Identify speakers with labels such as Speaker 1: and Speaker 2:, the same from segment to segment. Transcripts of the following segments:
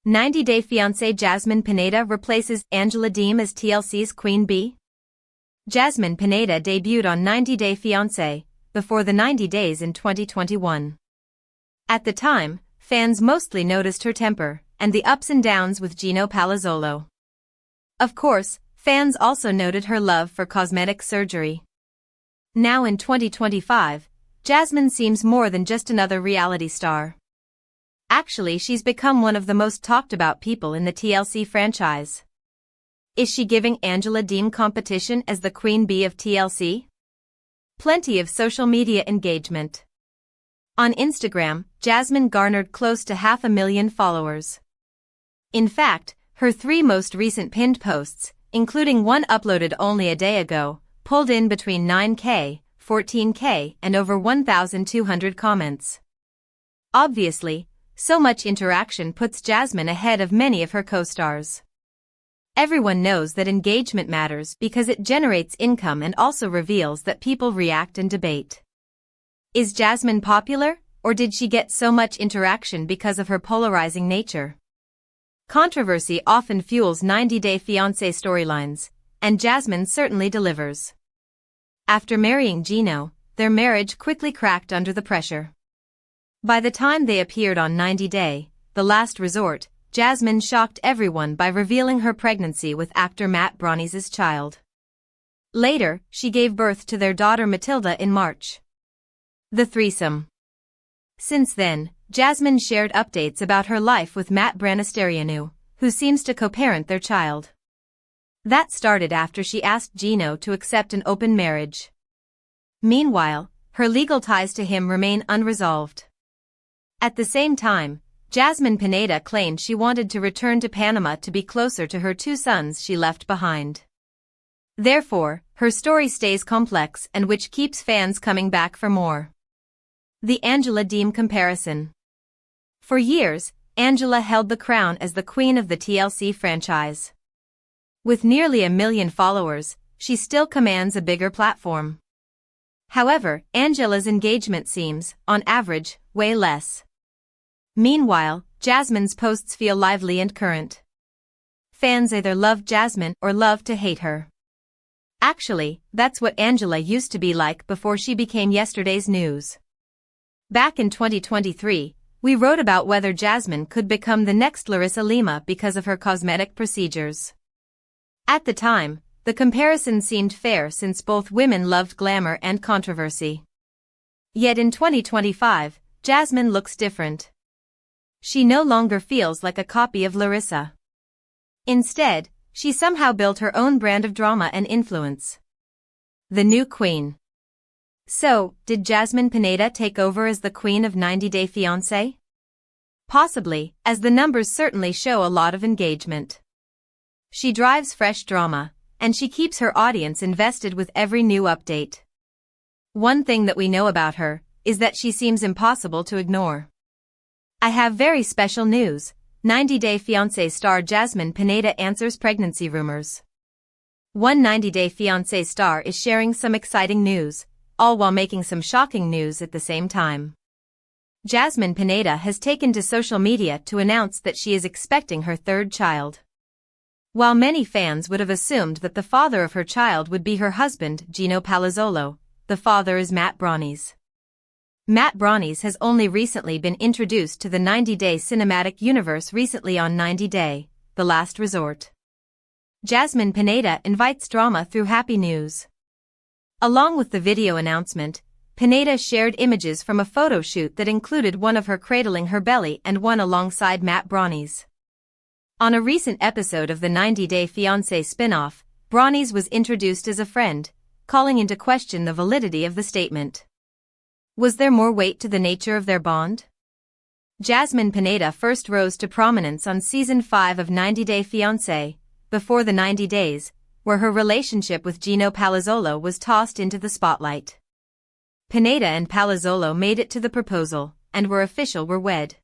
Speaker 1: 90-Day Fiancé Jasmine Pineda replaces Angela Deem as TLC's Queen Bee? Jasmine Pineda debuted on 90-Day Fiancé, before the 90 days in 2021. At the time, fans mostly noticed her temper, and the ups and downs with Gino. Of course, fans also noted her love for cosmetic surgery. Now in 2025, Jasmine seems more than just another reality star. Actually, she's become one of the most talked about people in the TLC franchise. Is she giving Angela Deem competition as the Queen Bee of TLC? Plenty of social media engagement. On Instagram, Jasmine garnered close to 500,000 followers. In fact, her 3 most recent pinned posts, including one uploaded only a day ago, pulled in between 9K, 14K, and over 1,200 comments. Obviously, so much interaction puts Jasmine ahead of many of her co-stars. Everyone knows that engagement matters because it generates income and also reveals that people react and debate. Is Jasmine popular, or did she get so much interaction because of her polarizing nature? Controversy often fuels 90-Day Fiancé storylines, and Jasmine certainly delivers. After marrying Gino, their marriage quickly cracked under the pressure. By the time they appeared on 90-Day, The Last Resort, Jasmine shocked everyone by revealing her pregnancy with actor Matt Bronies' child. Later, she gave birth to their daughter Matilda in March. The threesome. Since then, Jasmine shared updates about her life with Matt Bronies, who seems to co-parent their child. That started after she asked Gino to accept an open marriage. Meanwhile, her legal ties to him remain unresolved. At the same time, Jasmine Pineda claimed she wanted to return to Panama to be closer to her 2 sons she left behind. Therefore, her story stays complex and which keeps fans coming back for more. The Angela Deem comparison. For years, Angela held the crown as the queen of the TLC franchise. With nearly 1 million followers, she still commands a bigger platform. However, Angela's engagement seems, on average, way less. Meanwhile, Jasmine's posts feel lively and current. Fans either love Jasmine or love to hate her. Actually, that's what Angela used to be like before she became yesterday's news. Back in 2023, we wrote about whether Jasmine could become the next Larissa Lima because of her cosmetic procedures. At the time, the comparison seemed fair since both women loved glamour and controversy. Yet in 2025, Jasmine looks different. She no longer feels like a copy of Larissa. Instead, she somehow built her own brand of drama and influence. The new queen. So, did Jasmine Pineda take over as the queen of 90-Day Fiancé? Possibly, as the numbers certainly show a lot of engagement. She drives fresh drama, and she keeps her audience invested with every new update. One thing that we know about her is that she seems impossible to ignore. I have very special news. 90-Day Fiancé star Jasmine Pineda answers pregnancy rumors. One 90-Day Fiancé star is sharing some exciting news, all while making some shocking news at the same time. Jasmine Pineda has taken to social media to announce that she is expecting her 3rd child. While many fans would have assumed that the father of her child would be her husband, Gino, the father is Matt Bronies. Matt Bronies has only recently been introduced to the 90-Day cinematic universe recently on 90-Day, The Last Resort. Jasmine Pineda invites drama through happy news. Along with the video announcement, Pineda shared images from a photo shoot that included one of her cradling her belly and one alongside Matt Bronies. On a recent episode of the 90-Day Fiancé spin-off, Bronies was introduced as a friend, calling into question the validity of the statement. Was there more weight to the nature of their bond? Jasmine Pineda first rose to prominence on Season 5 of 90-Day Fiancé, Before the 90 Days, where her relationship with Gino was tossed into the spotlight. Pineda and Palazzolo made it to the proposal, and were wed.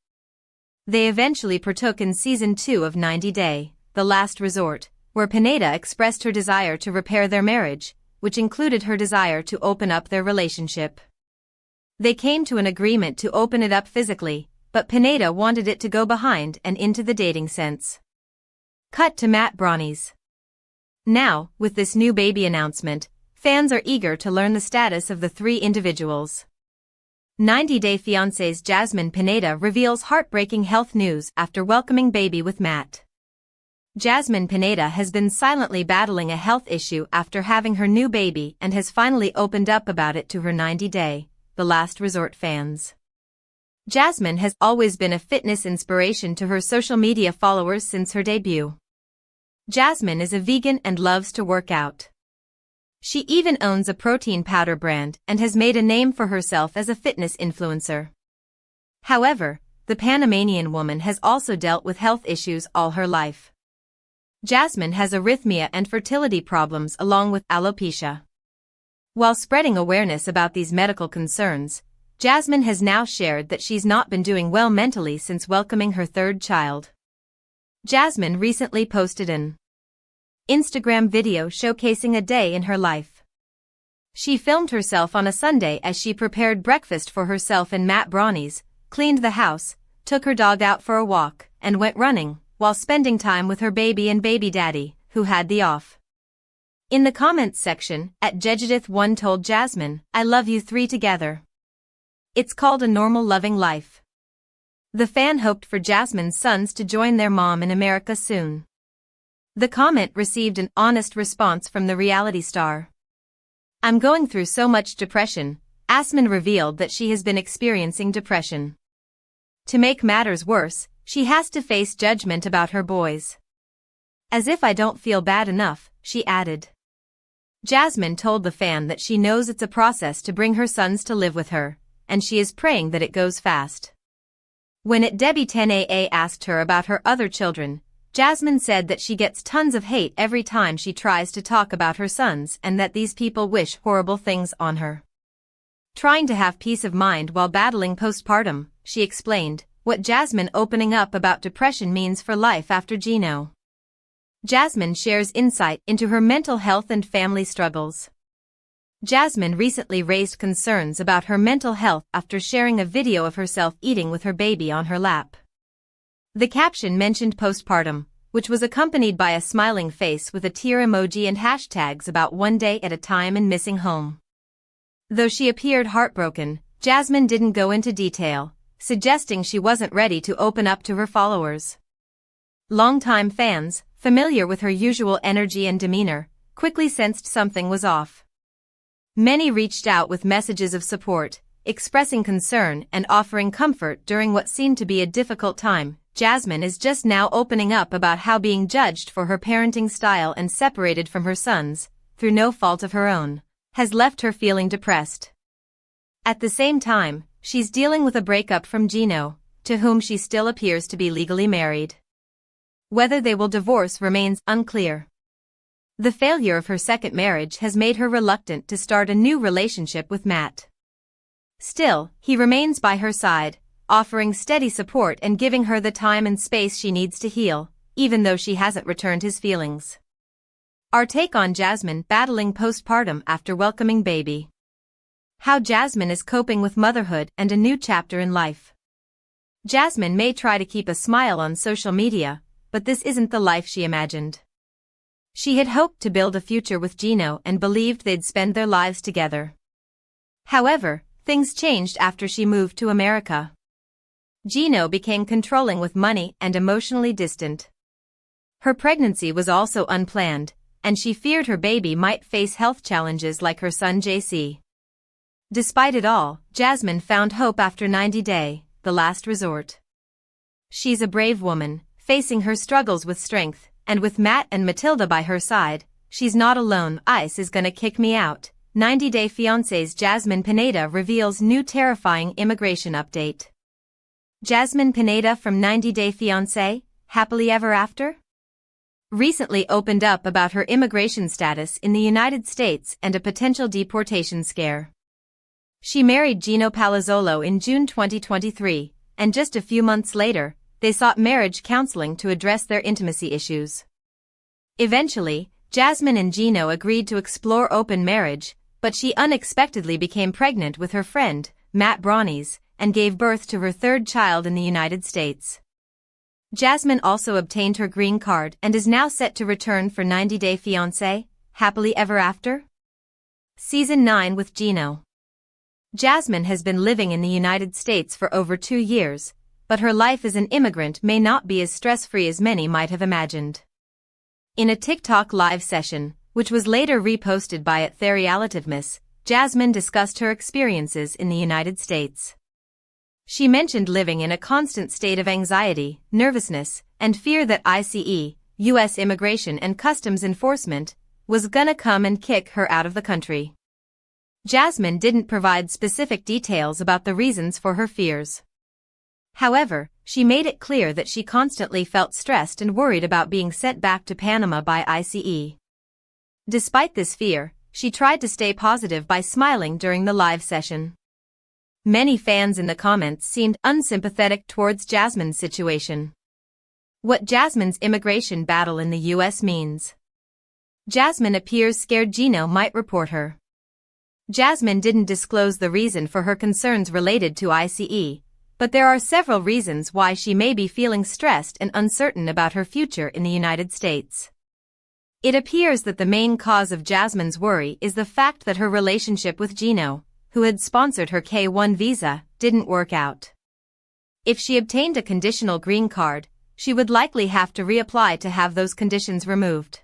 Speaker 1: They eventually partook in Season 2 of 90-Day, The Last Resort, where Pineda expressed her desire to repair their marriage, which included her desire to open up their relationship. They came to an agreement to open it up physically, but Pineda wanted it to go behind and into the dating sense. Cut to Matt Brownie's. Now, with this new baby announcement, fans are eager to learn the status of the three individuals. 90 Day Fiancé's Jasmine Pineda reveals heartbreaking health news after welcoming baby with Matt. Jasmine Pineda has been silently battling a health issue after having her new baby and has finally opened up about it to her 90 Day, the last resort fans. Jasmine has always been a fitness inspiration to her social media followers since her debut. Jasmine is a vegan and loves to work out. She even owns a protein powder brand and has made a name for herself as a fitness influencer. However, the Panamanian woman has also dealt with health issues all her life. Jasmine has arrhythmia and fertility problems along with alopecia. While spreading awareness about these medical concerns, Jasmine has now shared that she's not been doing well mentally since welcoming her third child. Jasmine recently posted an Instagram video showcasing a day in her life. She filmed herself on a Sunday as she prepared breakfast for herself and Matt Brownies, cleaned the house, took her dog out for a walk, and went running, while spending time with her baby and baby daddy, who had the off. In the comments section, @Jedidith1 told Jasmine, "I love you three together. It's called a normal loving life." The fan hoped for Jasmine's sons to join their mom in America soon. The comment received an honest response from the reality star. "I'm going through so much depression." Jasmine revealed that she has been experiencing depression. To make matters worse, she has to face judgment about her boys. "As if I don't feel bad enough," she added. Jasmine told the fan that she knows it's a process to bring her sons to live with her, and she is praying that it goes fast. When Debbie10AA asked her about her other children, Jasmine said that she gets tons of hate every time she tries to talk about her sons and that these people wish horrible things on her. Trying to have peace of mind while battling postpartum, she explained what Jasmine opening up about depression means for life after Gino. Jasmine shares insight into her mental health and family struggles. Jasmine recently raised concerns about her mental health after sharing a video of herself eating with her baby on her lap. The caption mentioned postpartum, which was accompanied by a smiling face with a tear emoji and hashtags about one day at a time and missing home. Though she appeared heartbroken, Jasmine didn't go into detail, suggesting she wasn't ready to open up to her followers. Longtime fans, familiar with her usual energy and demeanor, quickly sensed something was off. Many reached out with messages of support, expressing concern and offering comfort during what seemed to be a difficult time. Jasmine is just now opening up about how being judged for her parenting style and separated from her sons, through no fault of her own, has left her feeling depressed. At the same time, she's dealing with a breakup from Gino, to whom she still appears to be legally married. Whether they will divorce remains unclear. The failure of her second marriage has made her reluctant to start a new relationship with Matt. Still, he remains by her side, offering steady support and giving her the time and space she needs to heal, even though she hasn't returned his feelings. Our take on Jasmine battling postpartum after welcoming baby. How Jasmine is coping with motherhood and a new chapter in life. Jasmine may try to keep a smile on social media, but this isn't the life she imagined. She had hoped to build a future with Gino and believed they'd spend their lives together. However, things changed after she moved to America. Gino became controlling with money and emotionally distant. Her pregnancy was also unplanned, and she feared her baby might face health challenges like her son JC. Despite it all, Jasmine found hope after 90 Day, the last resort. She's a brave woman, facing her struggles with strength, and with Matt and Matilda by her side, she's not alone. ICE is gonna kick me out. 90 Day Fiancé's Jasmine Pineda reveals new terrifying immigration update. Jasmine Pineda from 90 Day Fiancé, happily ever after? Recently opened up about her immigration status in the United States and a potential deportation scare. She married Gino Palazzolo in June 2023, and just a few months later, they sought marriage counseling to address their intimacy issues. Eventually, Jasmine and Gino agreed to explore open marriage, but she unexpectedly became pregnant with her friend, Matt Brownies, and gave birth to her third child in the United States. Jasmine also obtained her green card and is now set to return for 90 Day Fiancé, Happily Ever After? Season 9 with Gino. Jasmine has been living in the United States for over 2 years, but her life as an immigrant may not be as stress-free as many might have imagined. In a TikTok live session, which was later reposted by @TheRelativeness, Jasmine discussed her experiences in the United States. She mentioned living in a constant state of anxiety, nervousness, and fear that ICE, U.S. Immigration and Customs Enforcement, was gonna come and kick her out of the country. Jasmine didn't provide specific details about the reasons for her fears. However, she made it clear that she constantly felt stressed and worried about being sent back to Panama by ICE. Despite this fear, she tried to stay positive by smiling during the live session. Many fans in the comments seemed unsympathetic towards Jasmine's situation. What Jasmine's immigration battle in the U.S. means. Jasmine appears scared Gino might report her. Jasmine didn't disclose the reason for her concerns related to ICE, but there are several reasons why she may be feeling stressed and uncertain about her future in the United States. It appears that the main cause of Jasmine's worry is the fact that her relationship with Gino, who had sponsored her K-1 visa, didn't work out. If she obtained a conditional green card, she would likely have to reapply to have those conditions removed.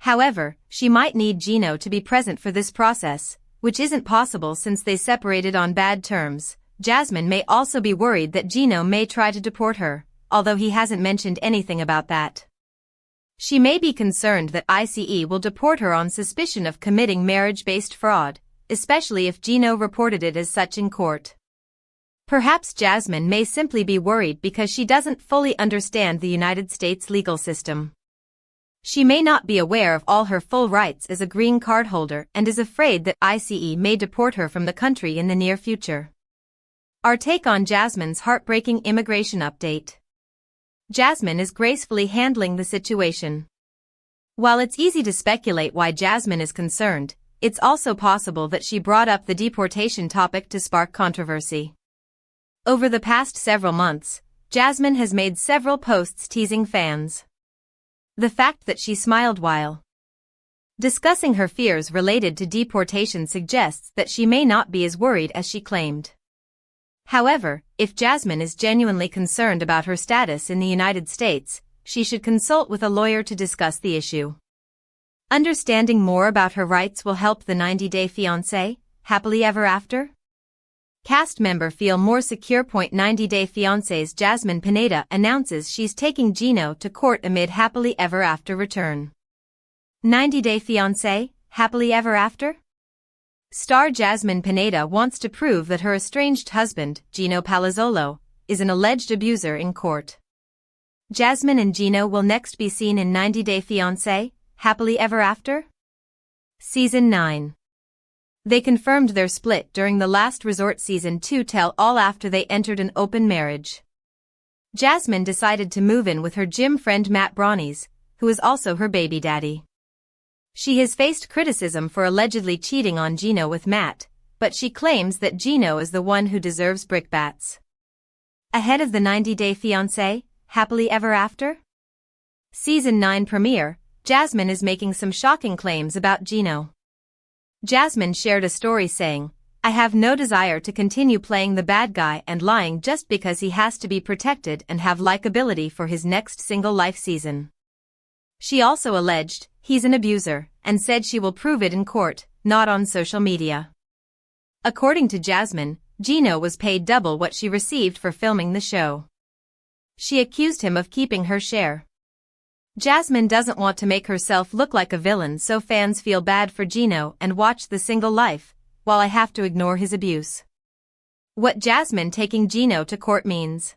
Speaker 1: However, she might need Gino to be present for this process, which isn't possible since they separated on bad terms. Jasmine may also be worried that Gino may try to deport her, although he hasn't mentioned anything about that. She may be concerned that ICE will deport her on suspicion of committing marriage-based fraud, especially if Gino reported it as such in court. Perhaps Jasmine may simply be worried because she doesn't fully understand the United States legal system. She may not be aware of all her full rights as a green card holder and is afraid that ICE may deport her from the country in the near future. Our take on Jasmine's heartbreaking immigration update. Jasmine is gracefully handling the situation. While it's easy to speculate why Jasmine is concerned, it's also possible that she brought up the deportation topic to spark controversy. Over the past several months, Jasmine has made several posts teasing fans. The fact that she smiled while discussing her fears related to deportation suggests that she may not be as worried as she claimed. However, if Jasmine is genuinely concerned about her status in the United States, she should consult with a lawyer to discuss the issue. Understanding more about her rights will help the 90 Day Fiancé, Happily Ever After? Cast member feel more secure. 90 Day Fiancé's Jasmine Pineda announces she's taking Gino to court amid Happily Ever After return. 90 Day Fiancé, Happily Ever After? Star Jasmine Pineda wants to prove that her estranged husband, Gino Palazzolo, is an alleged abuser in court. Jasmine and Gino will next be seen in 90 Day Fiancé, Happily Ever After? Season 9. They confirmed their split during the Last Resort Season 2 tell-all after they entered an open marriage. Jasmine decided to move in with her gym friend Matt Brownies, who is also her baby daddy. She has faced criticism for allegedly cheating on Gino with Matt, but she claims that Gino is the one who deserves brickbats. Ahead of the 90 Day Fiancé, Happily Ever After? Season 9 premiere, Jasmine is making some shocking claims about Gino. Jasmine shared a story saying, "I have no desire to continue playing the bad guy and lying just because he has to be protected and have likability for his next single life season." She also alleged, "He's an abuser," and said she will prove it in court, not on social media. According to Jasmine, Gino was paid double what she received for filming the show. She accused him of keeping her share. Jasmine doesn't want to make herself look like a villain, so fans feel bad for Gino and watch The Single Life, while I have to ignore his abuse. What Jasmine taking Gino to court means.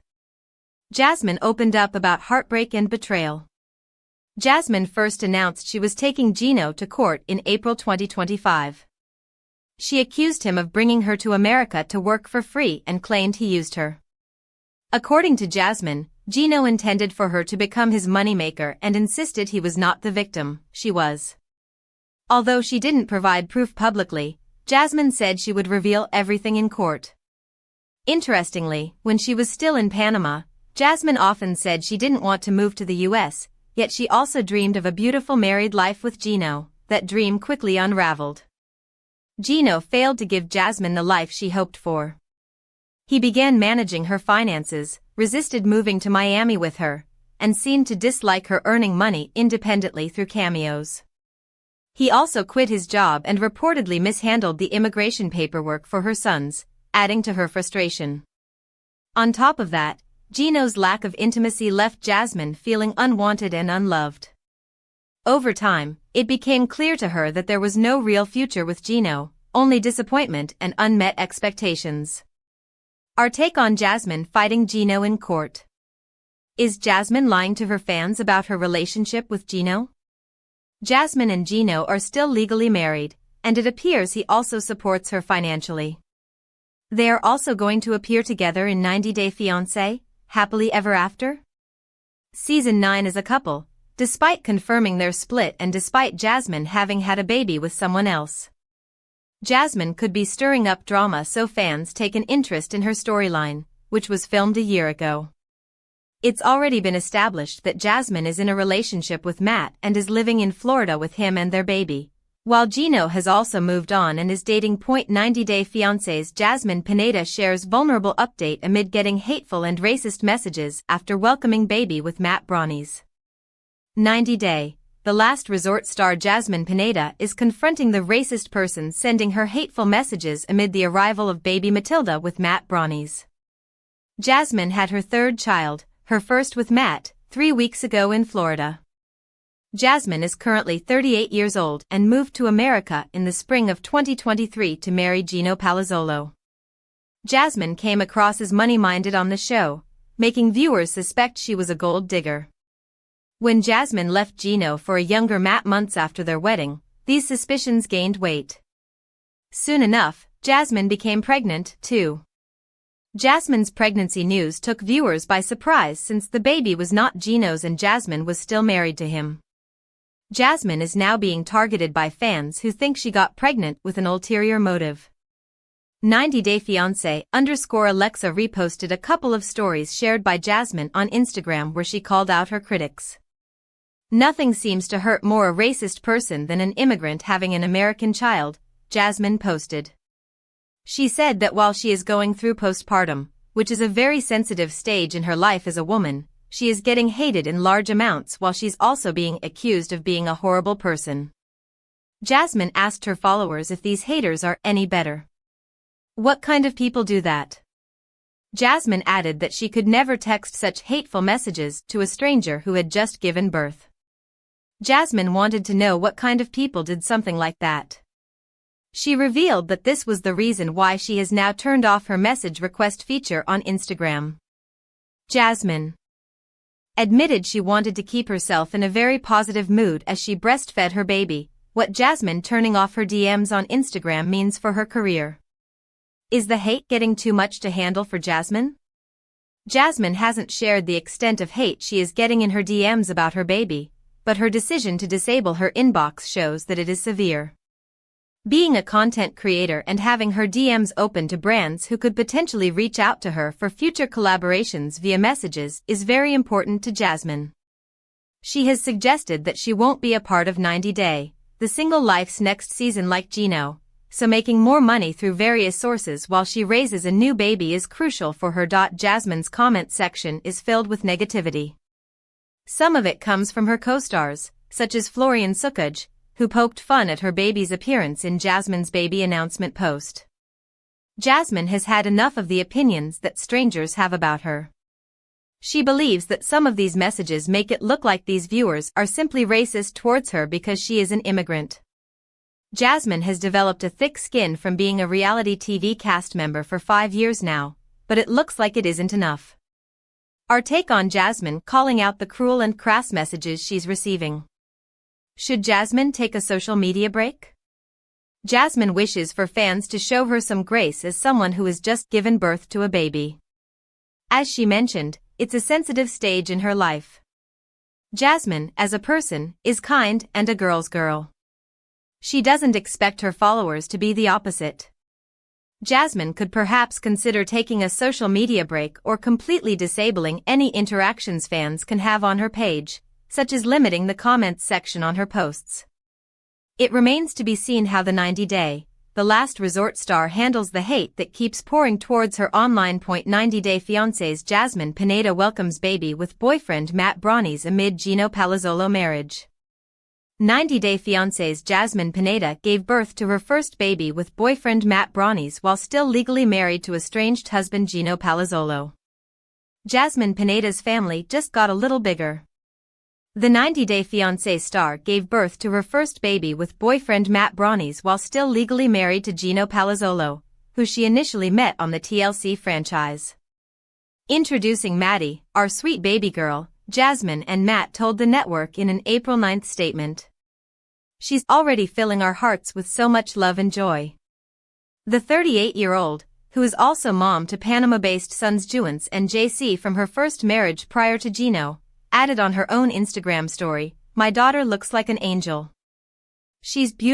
Speaker 1: Jasmine opened up about heartbreak and betrayal. Jasmine first announced she was taking Gino to court in April 2025. She accused him of bringing her to America to work for free and claimed he used her. According to Jasmine, Gino intended for her to become his moneymaker and insisted he was not the victim, she was. Although she didn't provide proof publicly, Jasmine said she would reveal everything in court. Interestingly, when she was still in Panama, Jasmine often said she didn't want to move to the US, yet she also dreamed of a beautiful married life with Gino. That dream quickly unraveled. Gino failed to give Jasmine the life she hoped for. He began managing her finances, resisted moving to Miami with her, and seemed to dislike her earning money independently through cameos. He also quit his job and reportedly mishandled the immigration paperwork for her sons, adding to her frustration. On top of that, Gino's lack of intimacy left Jasmine feeling unwanted and unloved. Over time, it became clear to her that there was no real future with Gino, only disappointment and unmet expectations. Our take on Jasmine fighting Gino in court. Is Jasmine lying to her fans about her relationship with Gino? Jasmine and Gino are still legally married, and it appears he also supports her financially. They are also going to appear together in 90 Day Fiancé, Happily Ever After? Season 9 as a couple, despite confirming their split and despite Jasmine having had a baby with someone else. Jasmine could be stirring up drama so fans take an interest in her storyline, which was filmed a year ago. It's already been established that Jasmine is in a relationship with Matt and is living in Florida with him and their baby, while Gino has also moved on and is dating 90 Day Fiancé's Jasmine Pineda shares vulnerable update amid getting hateful and racist messages after welcoming baby with Matt Brownies. 90 Day, the last resort star Jasmine Pineda is confronting the racist person sending her hateful messages amid the arrival of baby Matilda with Matt Brownies. Jasmine had her third child, her first with Matt, 3 weeks ago in Florida. Jasmine is currently 38 years old and moved to America in the spring of 2023 to marry Gino Palazzolo. Jasmine came across as money-minded on the show, making viewers suspect she was a gold digger. When Jasmine left Gino for a younger Matt months after their wedding, these suspicions gained weight. Soon enough, Jasmine became pregnant, too. Jasmine's pregnancy news took viewers by surprise since the baby was not Gino's and Jasmine was still married to him. Jasmine is now being targeted by fans who think she got pregnant with an ulterior motive. 90 Day Fiancé _Alexa reposted a couple of stories shared by Jasmine on Instagram where she called out her critics. Nothing seems to hurt more a racist person than an immigrant having an American child, Jasmine posted. She said that while she is going through postpartum, which is a very sensitive stage in her life as a woman, she is getting hated in large amounts while she's also being accused of being a horrible person. Jasmine asked her followers if these haters are any better. What kind of people do that? Jasmine added that she could never text such hateful messages to a stranger who had just given birth. Jasmine wanted to know what kind of people did something like that. She revealed that this was the reason why she has now turned off her message request feature on Instagram. Jasmine admitted she wanted to keep herself in a very positive mood as she breastfed her baby, what Jasmine turning off her DMs on Instagram means for her career. Is the hate getting too much to handle for Jasmine? Jasmine hasn't shared the extent of hate she is getting in her DMs about her baby, but her decision to disable her inbox shows that it is severe. Being a content creator and having her DMs open to brands who could potentially reach out to her for future collaborations via messages is very important to Jasmine. She has suggested that she won't be a part of 90 Day, the single life's next season like Gino, so making more money through various sources while she raises a new baby is crucial for her. Jasmine's comment section is filled with negativity. Some of it comes from her co-stars, such as Florian Sukuj, who poked fun at her baby's appearance in Jasmine's baby announcement post. Jasmine has had enough of the opinions that strangers have about her. She believes that some of these messages make it look like these viewers are simply racist towards her because she is an immigrant. Jasmine has developed a thick skin from being a reality TV cast member for 5 years now, but it looks like it isn't enough. Our take on Jasmine calling out the cruel and crass messages she's receiving. Should Jasmine take a social media break? Jasmine wishes for fans to show her some grace as someone who has just given birth to a baby. As she mentioned, it's a sensitive stage in her life. Jasmine, as a person, is kind and a girl's girl. She doesn't expect her followers to be the opposite. Jasmine could perhaps consider taking a social media break or completely disabling any interactions fans can have on her page, such as limiting the comments section on her posts. It remains to be seen how the 90-day, the last resort star handles the hate that keeps pouring towards her online. 90-day fiancés. Jasmine Pineda welcomes baby with boyfriend Matt Brownies amid Gino Palazzolo marriage. 90-day fiancés. Jasmine Pineda gave birth to her first baby with boyfriend Matt Brownies while still legally married to estranged husband Gino Palazzolo. Jasmine Pineda's family just got a little bigger. The 90-day fiancé star gave birth to her first baby with boyfriend Matt Brownies while still legally married to Gino Palazzolo, who she initially met on the TLC franchise. Introducing Maddie, our sweet baby girl, Jasmine and Matt told the network in an April 9th statement. She's already filling our hearts with so much love and joy. The 38-year-old, who is also mom to Panama-based sons Juance and JC from her first marriage prior to Gino, added on her own Instagram story, "My daughter looks like an angel. She's beautiful."